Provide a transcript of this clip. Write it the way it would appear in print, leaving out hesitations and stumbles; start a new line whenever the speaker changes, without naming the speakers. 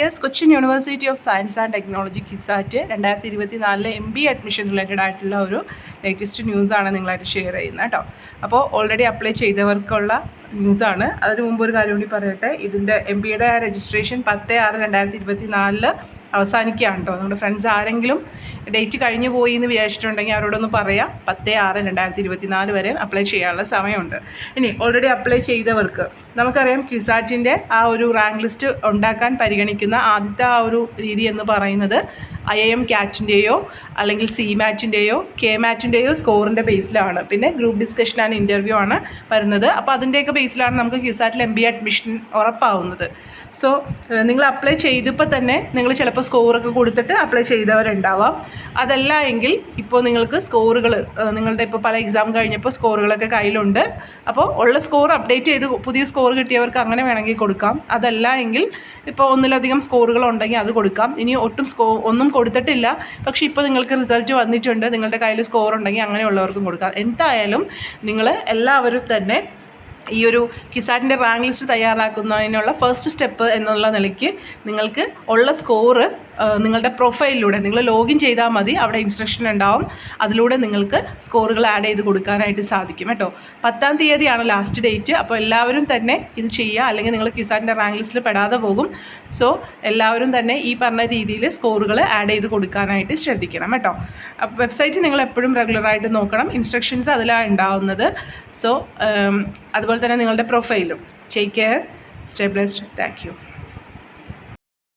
Yes, Cochin university of science and technology CUSAT 2024 MBA admission related ആയിട്ടുള്ള ഒരു latest ന്യൂസാണ് നിങ്ങളായിട്ട് ഷെയർ ചെയ്യുന്നത് കേട്ടോ. അപ്പോൾ ഓൾറെഡി അപ്ലൈ ചെയ്തവർക്കുള്ള ന്യൂസാണ്. അതിന് മുമ്പ് ഒരു കാര്യം കൂടി പറയട്ടെ, ഇതിൻ്റെ MBAയുടെ രജിസ്ട്രേഷൻ 10/6/2024 അവസാനിക്കുകയാണ് കേട്ടോ. നമ്മുടെ ഫ്രണ്ട്സ് ആരെങ്കിലും ഡേറ്റ് കഴിഞ്ഞു പോയി എന്ന് വിചാരിച്ചിട്ടുണ്ടെങ്കിൽ അവരോടൊന്ന് പറയാം, 10/6/2024 വരെ അപ്ലൈ ചെയ്യാനുള്ള സമയമുണ്ട്. ഇനി ഓൾറെഡി അപ്ലൈ ചെയ്തവർക്ക് നമുക്കറിയാം, ക്യുസാറ്റിൻ്റെ ആ ഒരു റാങ്ക് ലിസ്റ്റ് ഉണ്ടാക്കാൻ പരിഗണിക്കുന്ന ആദ്യത്തെ ആ ഒരു രീതി എന്ന് പറയുന്നത് IIM ക്യാറ്റിൻ്റെയോ അല്ലെങ്കിൽ CMATൻ്റെയോ KMATൻ്റെയോ സ്കോറിൻ്റെ ബേസിലാണ്. പിന്നെ ഗ്രൂപ്പ് ഡിസ്കഷൻ ആൻഡ് ഇൻ്റർവ്യൂ ആണ് വരുന്നത്. അപ്പോൾ അതിൻ്റെയൊക്കെ ബേസിലാണ് നമുക്ക് ക്യുസാറ്റിൽ MBA അഡ്മിഷൻ ഉറപ്പാവുന്നത്. സോ നിങ്ങൾ അപ്ലൈ ചെയ്തപ്പോൾ തന്നെ നിങ്ങൾ ചിലപ്പോൾ സ്കോറൊക്കെ കൊടുത്തിട്ട് അപ്ലൈ ചെയ്തവരുണ്ടാവാം. അതല്ല എങ്കിൽ ഇപ്പോൾ നിങ്ങൾക്ക് സ്കോറുകൾ നിങ്ങളുടെ ഇപ്പോൾ പല എക്സാം കഴിഞ്ഞപ്പോൾ സ്കോറുകളൊക്കെ കയ്യിലുണ്ട്. അപ്പോൾ ഉള്ള സ്കോർ അപ്ഡേറ്റ് ചെയ്ത് പുതിയ സ്കോർ കിട്ടിയവർക്ക് അങ്ങനെ വേണമെങ്കിൽ കൊടുക്കാം. അതല്ല എങ്കിൽ ഇപ്പോൾ ഒന്നിലധികം സ്കോറുകൾ ഉണ്ടെങ്കിൽ അത് കൊടുക്കാം. ഇനി ഒട്ടും ഒന്നും കൊടുത്തിട്ടില്ല, പക്ഷേ ഇപ്പോൾ നിങ്ങൾക്ക് റിസൾട്ട് വന്നിട്ടുണ്ട്, നിങ്ങളുടെ കയ്യിൽ സ്കോർ ഉണ്ടെങ്കിൽ അങ്ങനെയുള്ളവർക്കും കൊടുക്കാം. എന്തായാലും നിങ്ങൾ എല്ലാവരും തന്നെ ഈ ഒരു ക്യുസാറ്റിൻ്റെ റാങ്ക് ലിസ്റ്റ് തയ്യാറാക്കുന്നതിനുള്ള ഫസ്റ്റ് സ്റ്റെപ്പ് എന്നുള്ള നിലയ്ക്ക് നിങ്ങൾക്ക് ഉള്ള സ്കോറ് നിങ്ങളുടെ പ്രൊഫൈലിലൂടെ നിങ്ങൾ ലോഗിൻ ചെയ്താൽ മതി. അവിടെ ഇൻസ്ട്രക്ഷൻ ഉണ്ടാവും, അതിലൂടെ നിങ്ങൾക്ക് സ്കോറുകൾ ആഡ് ചെയ്ത് കൊടുക്കാനായിട്ട് സാധിക്കും കേട്ടോ. 10-ാം തീയതിയാണ് ലാസ്റ്റ് ഡേറ്റ്. അപ്പോൾ എല്ലാവരും തന്നെ ഇത് ചെയ്യുക, അല്ലെങ്കിൽ നിങ്ങൾ ക്യുസാറ്റിൻ്റെ റാങ്ക് ലിസ്റ്റിൽ പെടാതെ പോകും. സോ എല്ലാവരും തന്നെ ഈ പറഞ്ഞ രീതിയിൽ സ്കോറുകൾ ആഡ് ചെയ്ത് കൊടുക്കാനായിട്ട് ശ്രദ്ധിക്കണം കേട്ടോ. വെബ്സൈറ്റ് നിങ്ങൾ എപ്പോഴും റെഗുലറായിട്ട് നോക്കണം, ഇൻസ്ട്രക്ഷൻസ് അതിലാണ് ഉണ്ടാവുന്നത്. സോ അതുപോലെ തന്നെ നിങ്ങളുടെ പ്രൊഫൈലും. Take care, stay blessed, thank U.